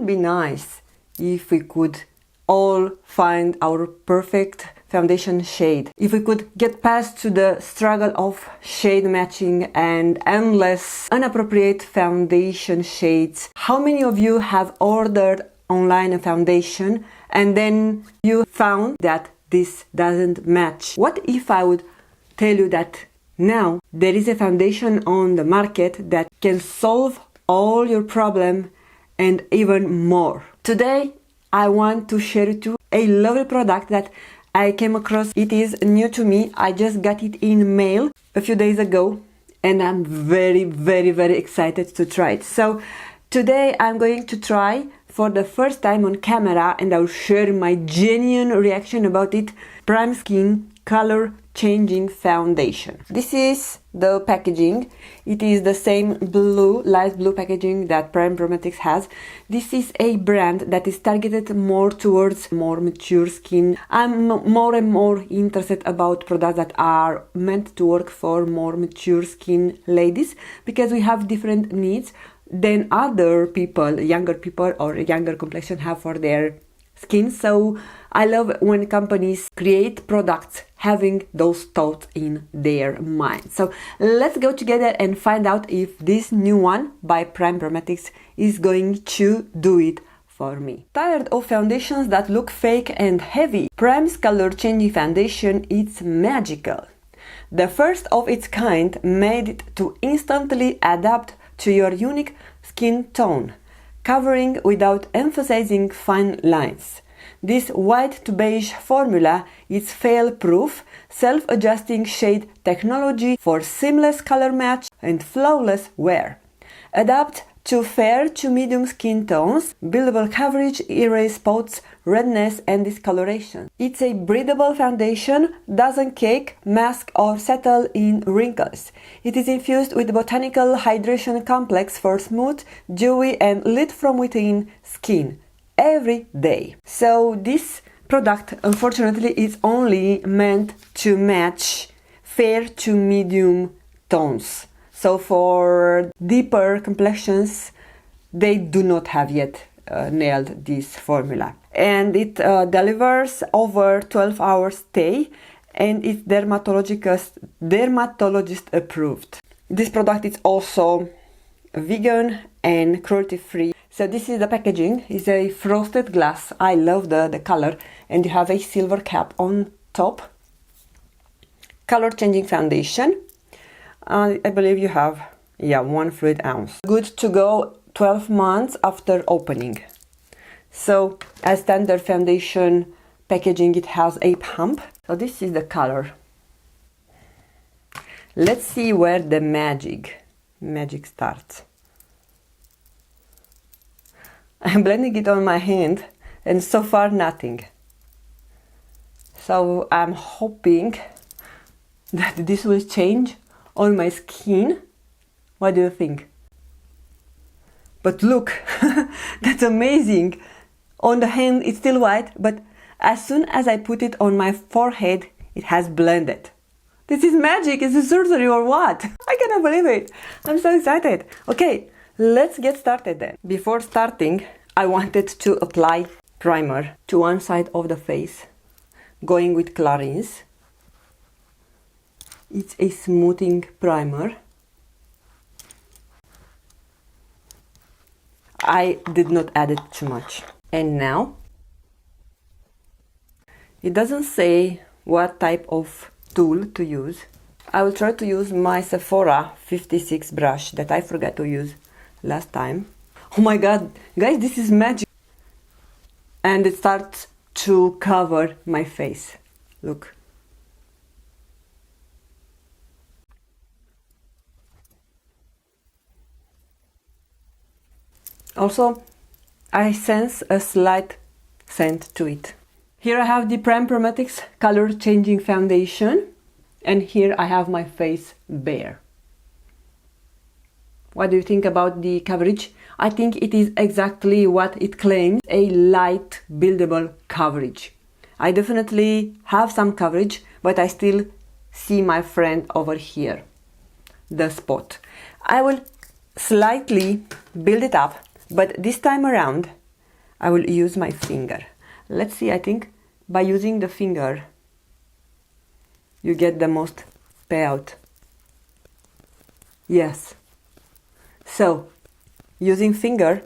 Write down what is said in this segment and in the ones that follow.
be nice if we could all find our perfect foundation shade. If we could get past to the struggle of shade matching and endless inappropriate foundation shades. How many of you have ordered online a foundation and then you found that this doesn't match? What if I would tell you that now there is a foundation on the market that can solve all your problem and even more? Today I want to share with you a lovely product that I came across. It is new to me. I just got it in mail a few days ago and I'm very excited to try it. So today I'm going to try for the first time on camera and I'll share my genuine reaction about it. PrimeSkin Color Changing Foundation. This is the packaging. It is the same blue, light blue packaging that Prometics has. This is a brand that is targeted more towards more mature skin. I'm more and more interested about products that are meant to work for more mature skin ladies because we have different needs than other people, younger people or younger complexion have for their skin. So I love when companies create products having those thoughts in their mind. So let's go together and find out if this new one by Prometics is going to do it for me. Tired of foundations that look fake and heavy? Prime's color changing foundation is magical. The first of its kind, made to instantly adapt to your unique skin tone, covering without emphasizing fine lines. This white to beige formula is fail-proof, self-adjusting shade technology for seamless color match and flawless wear. Adapt to fair to medium skin tones, buildable coverage, erase spots, redness and discoloration. It's a breathable foundation, doesn't cake, mask or settle in wrinkles. It is infused with botanical hydration complex for smooth, dewy and lit from within skin every day. So this product unfortunately is only meant to match fair to medium tones. So for deeper complexions, they do not have yet nailed this formula. And it delivers over 12 hours stay and it's dermatologist approved. This product is also vegan and cruelty free. So this is the packaging. It's a frosted glass. I love the color and you have a silver cap on top. Color changing foundation. I believe you have 1 fluid ounce. Good to go 12 months after opening. So as standard foundation packaging, it has a pump. So this is the color. Let's see where the magic starts. I'm blending it on my hand and so far nothing. So I'm hoping that this will change on my skin. What do you think? But look, that's amazing. On the hand it's still white, but as soon as I put it on my forehead, it has blended. This is magic. Is this surgery or what? I cannot believe it. I'm so excited. Okay, let's get started then. Before starting, I wanted to apply primer to one side of the face, going with Clarins. It's a smoothing primer. I did not add it too much. And now, it doesn't say what type of tool to use. I will try to use my Sephora 56 brush that I forgot to use last time. Oh my god, guys, this is magic! And it starts to cover my face. Look. Also, I sense a slight scent to it. Here I have the Prometics Color Changing Foundation, and here I have my face bare. What do you think about the coverage? I think it is exactly what it claims, a light buildable coverage. I definitely have some coverage, but I still see my friend over here, the spot. I will slightly build it up, but this time around I will use my finger. Let's see, I think by using the finger you get the most payout. Yes. So, using finger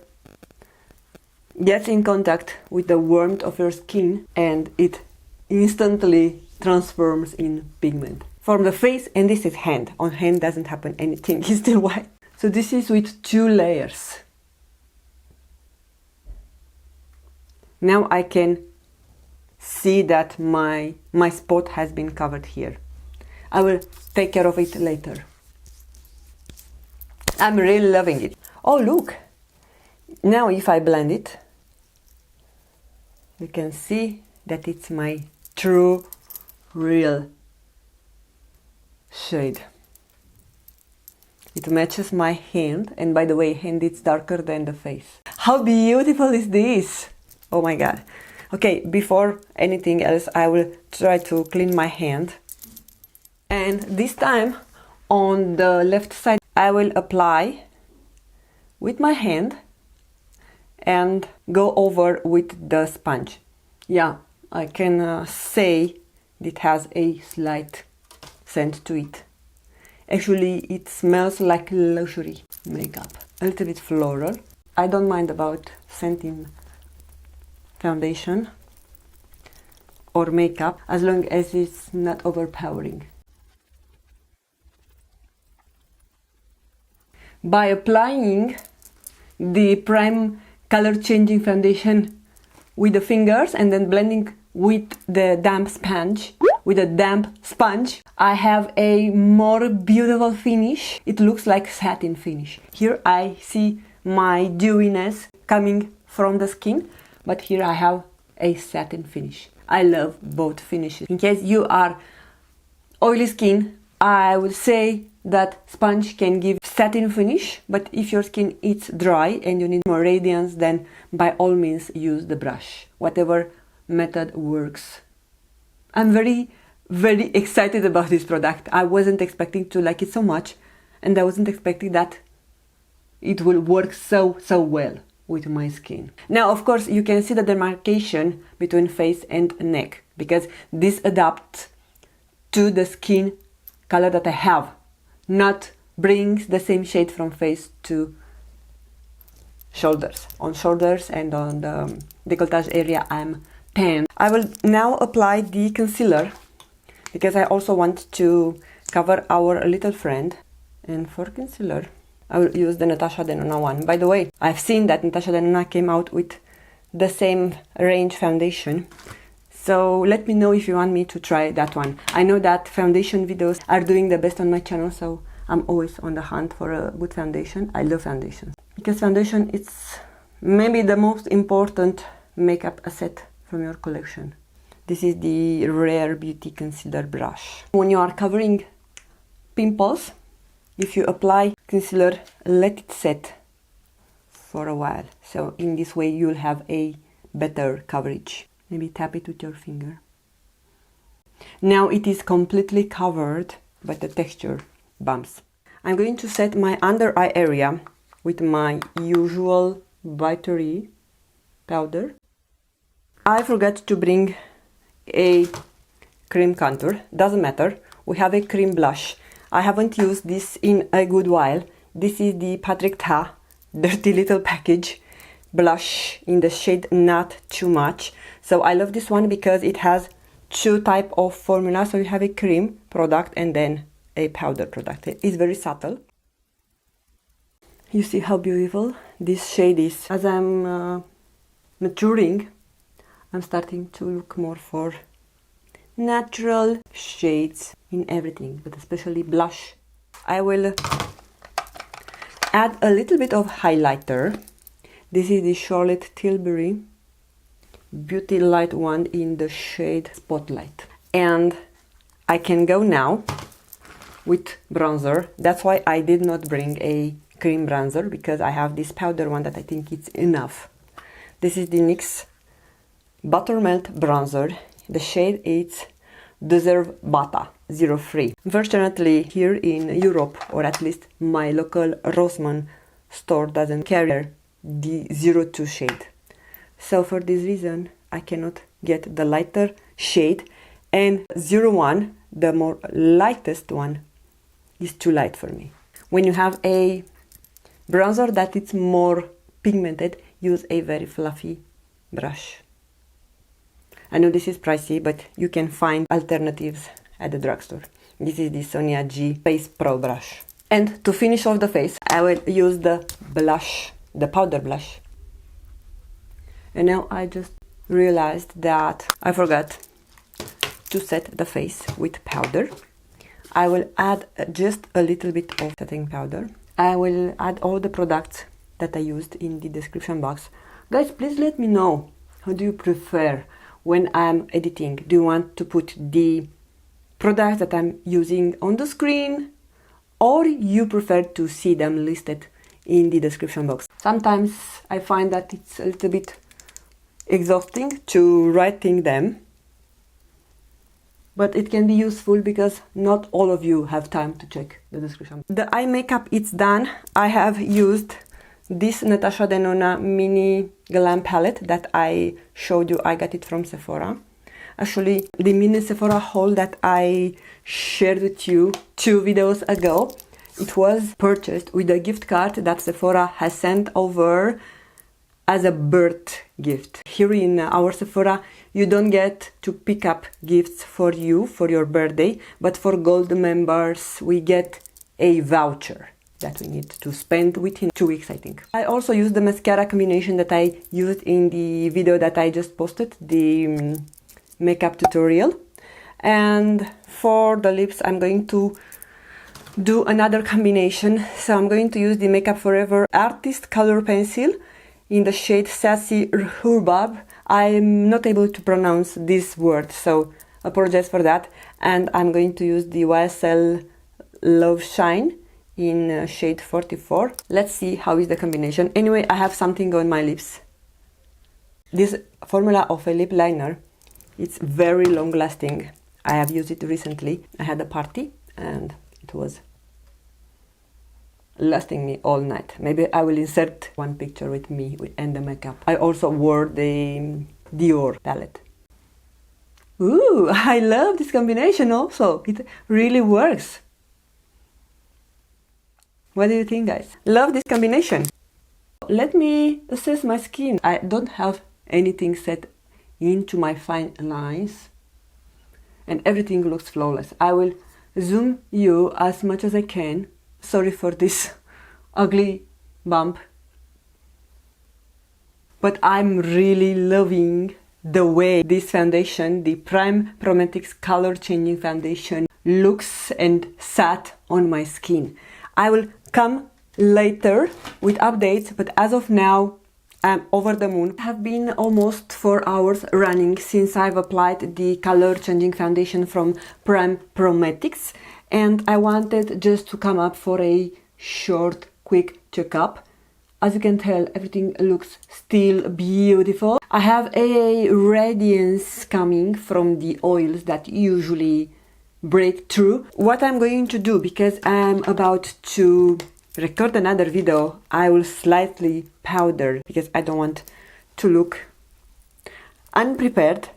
gets in contact with the warmth of your skin and it instantly transforms in pigment. From the face, and this is hand. On hand doesn't happen anything, it's still white. So this is with 2 layers. Now I can see that my spot has been covered here. I will take care of it later. I'm really loving it. Oh look! Now if I blend it, you can see that it's my true, real shade. It matches my hand, and by the way, hand is darker than the face. How beautiful is this? Oh my god. Okay, before anything else, I will try to clean my hand. And this time, on the left side, I will apply with my hand and go over with the sponge. Yeah, I can say it has a slight scent to it. Actually, it smells like luxury makeup. A little bit floral. I don't mind about scenting foundation or makeup as long as it's not overpowering. By applying the Prime color changing foundation with the fingers and then blending with the damp sponge, I have a more beautiful finish. It looks like satin finish. Here I see my dewiness coming from the skin, but here I have a satin finish. I love both finishes. In case you are oily skin, I would say that sponge can give satin finish, but if your skin is dry and you need more radiance, then by all means use the brush. Whatever method works. I'm very excited about this product. I wasn't expecting to like it so much, and I wasn't expecting that it will work so well with my skin. Now, of course, you can see the demarcation between face and neck, because this adapts to the skin color that I have, not brings the same shade from face to shoulders. On shoulders and on the décolletage area, I'm tan. I will now apply the concealer, because I also want to cover our little friend. And for concealer, I will use the Natasha Denona one. By the way, I've seen that Natasha Denona came out with the same range foundation. So let me know if you want me to try that one. I know that foundation videos are doing the best on my channel, so I'm always on the hunt for a good foundation. I love foundation, because foundation is maybe the most important makeup asset from your collection. This is the Rare Beauty Concealer Brush. When you are covering pimples, if you apply concealer, let it set for a while. So in this way you'll have a better coverage. Maybe tap it with your finger. Now it is completely covered, but the texture bumps. I'm going to set my under eye area with my usual Buttery powder. I forgot to bring a cream contour. Doesn't matter. We have a cream blush. I haven't used this in a good while. This is the Patrik Dirty Little Package blush in the shade Not Too Much. So I love this one because it has two type of formula. So you have a cream product and then a powder product. It's very subtle. You see how beautiful this shade is. As I'm maturing, I'm starting to look more for natural shades in everything, but especially blush. I will add a little bit of highlighter. This is the Charlotte Tilbury Beauty Light one in the shade Spotlight. And I can go now with bronzer. That's why I did not bring a cream bronzer, because I have this powder one that I think it's enough. This is the NYX Buttermilk bronzer. The shade is Deserve Butta 03. Unfortunately, here in Europe, or at least my local Rossmann store doesn't carry the 02 shade. So for this reason, I cannot get the lighter shade, and 01, the more lightest one, is too light for me. When you have a bronzer that is more pigmented, use a very fluffy brush. I know this is pricey, but you can find alternatives at the drugstore. This is the Sonia G Face Pro brush. And to finish off the face, I will use the blush, the powder blush. And now I just realized that I forgot to set the face with powder. I will add just a little bit of setting powder. I will add all the products that I used in the description box. Guys, please let me know, how do you prefer when I'm editing? Do you want to put the products that I'm using on the screen, or you prefer to see them listed in the description box? Sometimes I find that it's a little bit exhausting to writing them, but it can be useful because not all of you have time to check the description. The eye makeup is done. I have used this Natasha Denona mini Glam palette that I showed you. I got it from Sephora. Actually, the mini Sephora haul that I shared with you 2 videos ago, it was purchased with a gift card that Sephora has sent over as a birth gift. Here in our Sephora, you don't get to pick up gifts for you for your birthday, but for gold members we get a voucher that we need to spend within 2 weeks, I think. I also used the mascara combination that I used in the video that I just posted, the makeup tutorial. And for the lips, I'm going to do another combination. So I'm going to use the Makeup Forever Artist Color Pencil in the shade Sassy Rhubarb. I'm not able to pronounce this word, so apologize for that. And I'm going to use the YSL Love Shine in shade 44. Let's see how is the combination. Anyway, I have something on my lips. This formula of a lip liner, it's very long lasting. I have used it recently. I had a party and it was lasting me all night. Maybe I will insert one picture with me and the makeup. I also wore the Dior palette. Ooh, I love this combination also. It really works. What do you think, guys? Love this combination. Let me assess my skin. I don't have anything set into my fine lines and everything looks flawless. I will zoom you as much as I can. Sorry for this ugly bump, but I'm really loving the way this foundation, the Prometics color changing foundation, looks and sat on my skin. I will come later with updates, but as of now I'm over the moon. It has been almost 4 hours running since I've applied the color changing foundation from Prometics, and I wanted just to come up for a short, quick checkup. As you can tell, everything looks still beautiful. I have a radiance coming from the oils that usually break through. What I'm going to do, because I'm about to record another video, I will slightly powder because I don't want to look unprepared,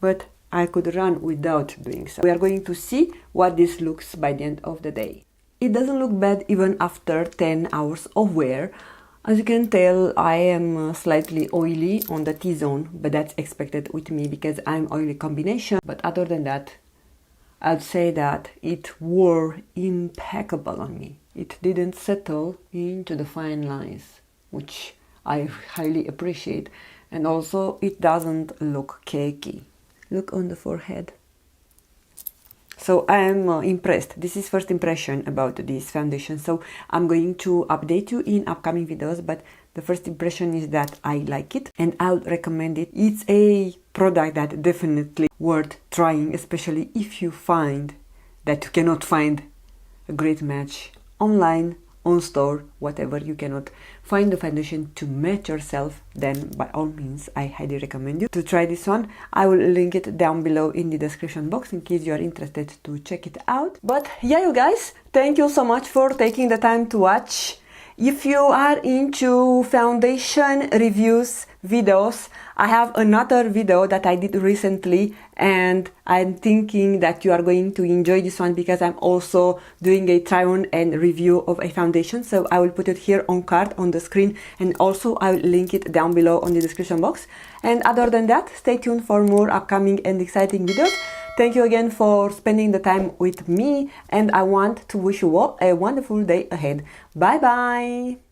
but I could run without doing so. We are going to see what this looks by the end of the day. It doesn't look bad even after 10 hours of wear. As you can tell, I am slightly oily on the T-zone, but that's expected with me because I'm oily combination. But other than that, I'd say that it wore impeccable on me. It didn't settle into the fine lines, which I highly appreciate. And also, it doesn't look cakey. Look on the forehead. So I am impressed. This is first impression about this foundation. So I'm going to update you in upcoming videos, but the first impression is that I like it and I would recommend it. It's a product that definitely worth trying, especially if you find that you cannot find a great match online, on store, whatever. You cannot find the foundation to match yourself, then by all means I highly recommend you to try this one. I will link it down below in the description box in case you are interested to check it out. But yeah, you guys, thank you so much for taking the time to watch. If you are into foundation reviews videos, I have another video that I did recently, and I'm thinking that you are going to enjoy this one because I'm also doing a try on and review of a foundation. So I will put it here on card on the screen, and also I will link it down below on the description box. And other than that, stay tuned for more upcoming and exciting videos. Thank you again for spending the time with me, and I want to wish you all a wonderful day ahead. Bye bye!